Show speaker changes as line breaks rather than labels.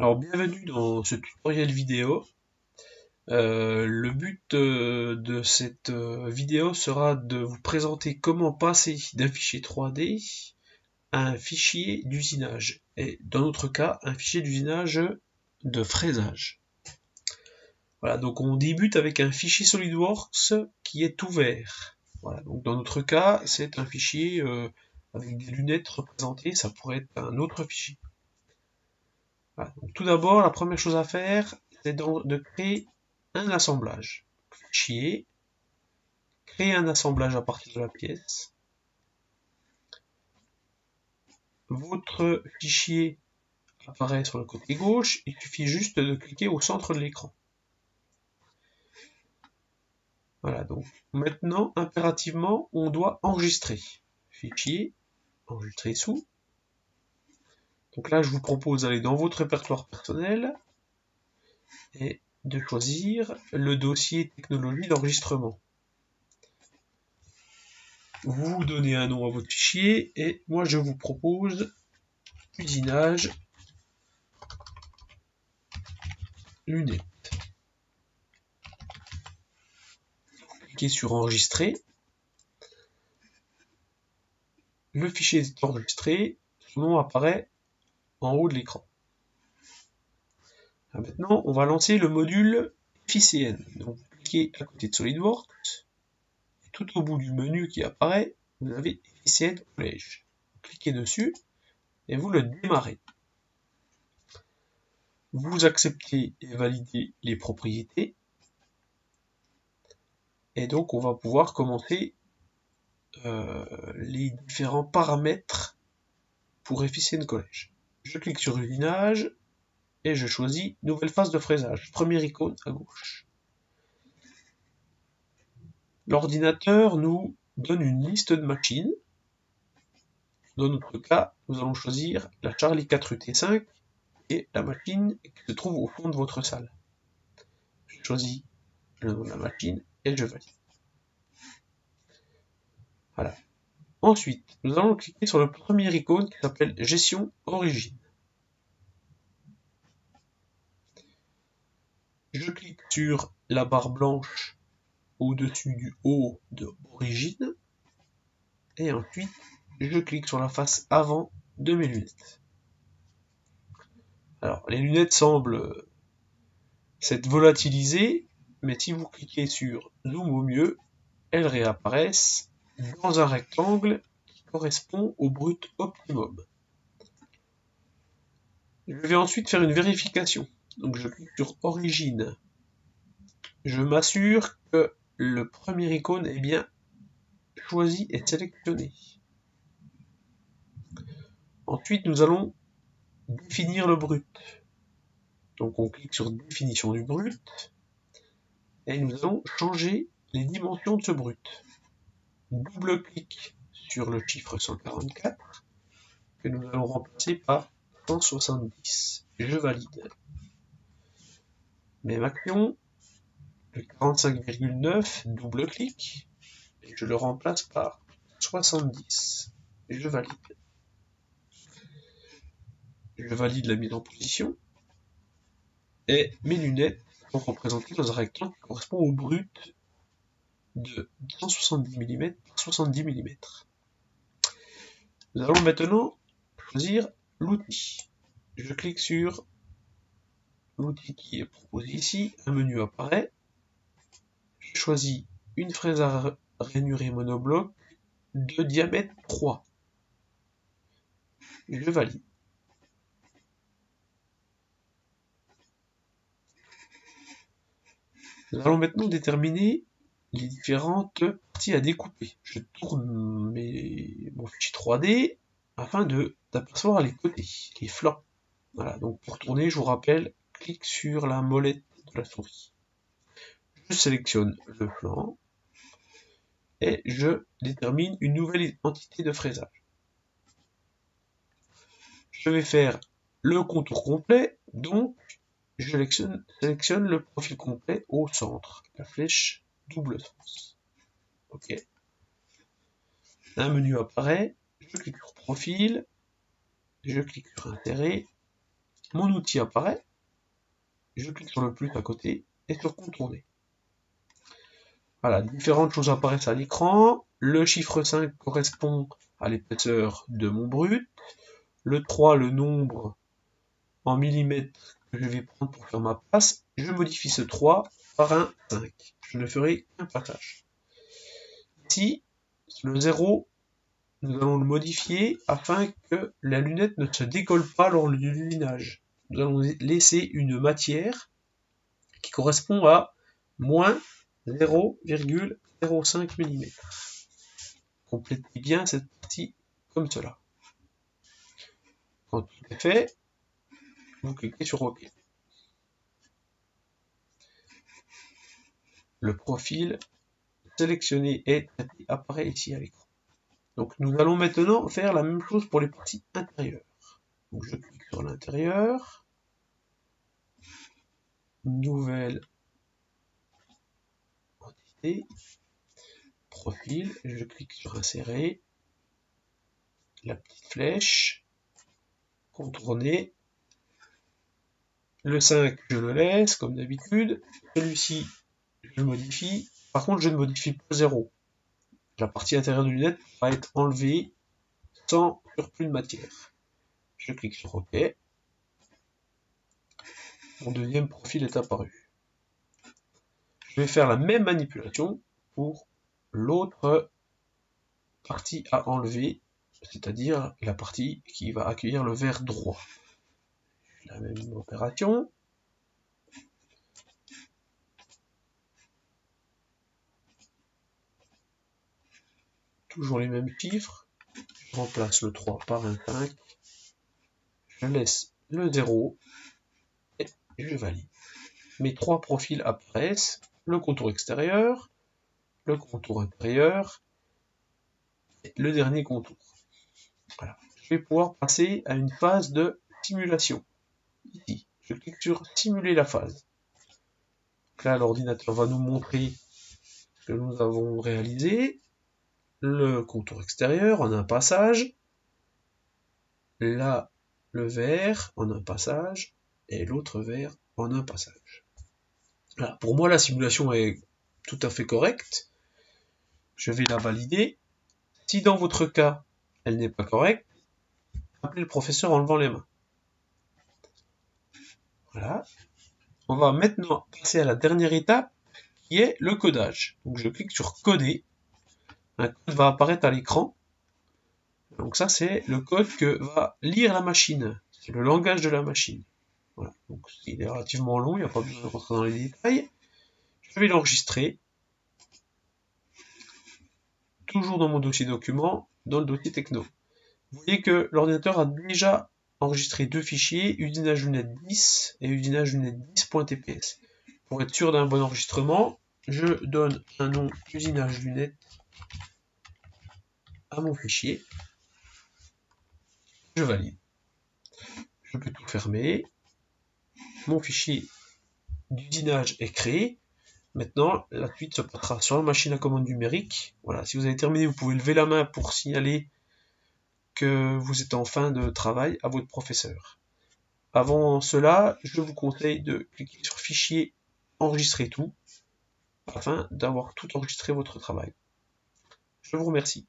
Alors bienvenue dans ce tutoriel vidéo. Le but de cette vidéo sera de vous présenter comment passer d'un fichier 3D à un fichier d'usinage, et dans notre cas un fichier d'usinage de fraisage. Voilà, donc on débute avec un fichier SolidWorks qui est ouvert. Voilà, donc dans notre cas c'est un fichier avec des lunettes représentées, ça pourrait être un autre fichier. Voilà. Donc, tout d'abord, la première chose à faire, c'est de créer un assemblage. Fichier, créer un assemblage à partir de la pièce. Votre fichier apparaît sur le côté gauche, il suffit juste de cliquer au centre de l'écran. Voilà, donc maintenant, impérativement, on doit enregistrer. Fichier, enregistrer sous. Donc là, je vous propose d'aller dans votre répertoire personnel et de choisir le dossier technologie d'enregistrement. Vous donnez un nom à votre fichier et moi je vous propose usinage lunettes. Cliquez sur enregistrer. Le fichier est enregistré, son nom apparaît en haut de l'écran. Maintenant, on va lancer le module FICN. Donc, vous cliquez à côté de SolidWorks, et tout au bout du menu qui apparaît, vous avez FICN Collège. Cliquez dessus et vous le démarrez. Vous acceptez et validez les propriétés. Et donc, on va pouvoir commencer les différents paramètres pour FICN Collège. Je clique sur usinage et je choisis nouvelle phase de fraisage. Première icône à gauche. L'ordinateur nous donne une liste de machines. Dans notre cas, nous allons choisir la Charlie 4 UT5 et la machine qui se trouve au fond de votre salle. Je choisis le nom de la machine et je valide. Voilà. Ensuite, nous allons cliquer sur le premier icône qui s'appelle Gestion Origine. Je clique sur la barre blanche au-dessus du haut de Origine et ensuite je clique sur la face avant de mes lunettes. Alors, les lunettes semblent s'être volatilisées, mais si vous cliquez sur Zoom au mieux, elles réapparaissent dans un rectangle qui correspond au brut optimum. Je vais ensuite faire une vérification. Donc je clique sur Origine. Je m'assure que le premier icône est bien choisi et sélectionné. Ensuite, nous allons définir le brut. Donc on clique sur définition du brut et nous allons changer les dimensions de ce brut. Double-clic sur le chiffre 144 que nous allons remplacer par 170. Je valide. Même action, le 45,9, double-clic et je le remplace par 70. Et je valide. Je valide la mise en position et mes lunettes sont représentées dans un rectangle qui correspond au brut de 170 mm par 70 mm. Nous allons maintenant choisir l'outil. Je clique sur l'outil qui est proposé ici, un menu apparaît. Je choisis une fraise à rainuré monobloc de diamètre 3. Je valide. Nous allons maintenant déterminer les différentes parties à découper. Je tourne mon fichier 3D afin d'apercevoir les côtés, les flancs. Voilà, donc pour tourner, je vous rappelle, clique sur la molette de la souris. Je sélectionne le flanc et je détermine une nouvelle entité de fraisage. Je vais faire le contour complet, donc je sélectionne le profil complet au centre, la flèche double sens. Ok. Un menu apparaît, je clique sur profil, je clique sur insérer, mon outil apparaît, je clique sur le plus à côté et sur contourner. Voilà, différentes choses apparaissent à l'écran. Le chiffre 5 correspond à l'épaisseur de mon brut. Le 3, le nombre en millimètres que je vais prendre pour faire ma passe. Je modifie ce 3 par un 5. Je ne ferai qu'un passage. Ici, le 0, nous allons le modifier afin que la lunette ne se décolle pas lors du luminage. Nous allons laisser une matière qui correspond à moins 0,05 mm. Complétez bien cette partie comme cela. Quand tout est fait, vous cliquez sur OK. Le profil sélectionné et traité apparaît ici à l'écran. Donc nous allons maintenant faire la même chose pour les parties intérieures. Donc je clique sur l'intérieur, nouvelle entité, profil, je clique sur insérer, la petite flèche, contourner, le 5 je le laisse comme d'habitude, celui-ci je le modifie, par contre je ne modifie pas 0. La partie intérieure de lunette va être enlevée sans surplus de matière. Je clique sur OK. Mon deuxième profil est apparu. Je vais faire la même manipulation pour l'autre partie à enlever, c'est-à-dire la partie qui va accueillir le verre droit. La même opération. Toujours les mêmes chiffres. Je remplace le 3 par un 5. Je laisse le 0 et je valide. Mes trois profils apparaissent, le contour extérieur, le contour intérieur et le dernier contour. Voilà. Je vais pouvoir passer à une phase de simulation. Ici, je clique sur simuler la phase. Donc là, l'ordinateur va nous montrer ce que nous avons réalisé. Le contour extérieur en un passage. Là, le vert en un passage. Et l'autre vert en un passage. Voilà. Pour moi, la simulation est tout à fait correcte. Je vais la valider. Si dans votre cas, elle n'est pas correcte, appelez le professeur en levant les mains. Voilà. On va maintenant passer à la dernière étape, qui est le codage. Donc je clique sur coder. Un code va apparaître à l'écran. Donc ça, c'est le code que va lire la machine. C'est le langage de la machine. Voilà. Donc il est relativement long, il n'y a pas besoin de rentrer dans les détails. Je vais l'enregistrer. Toujours dans mon dossier document, dans le dossier techno. Vous voyez que l'ordinateur a déjà enregistré deux fichiers, usinage lunette 10 et usinage lunette 10.tps. Pour être sûr d'un bon enregistrement, je donne un nom usinage lunette à mon fichier. Je valide. Je peux tout fermer. Mon fichier d'usinage est créé. Maintenant, la suite se passera sur la machine à commande numérique. Voilà, si vous avez terminé, vous pouvez lever la main pour signaler que vous êtes en fin de travail à votre professeur. Avant cela, je vous conseille de cliquer sur Fichier, enregistrer tout, afin d'avoir tout enregistré votre travail. Je vous remercie.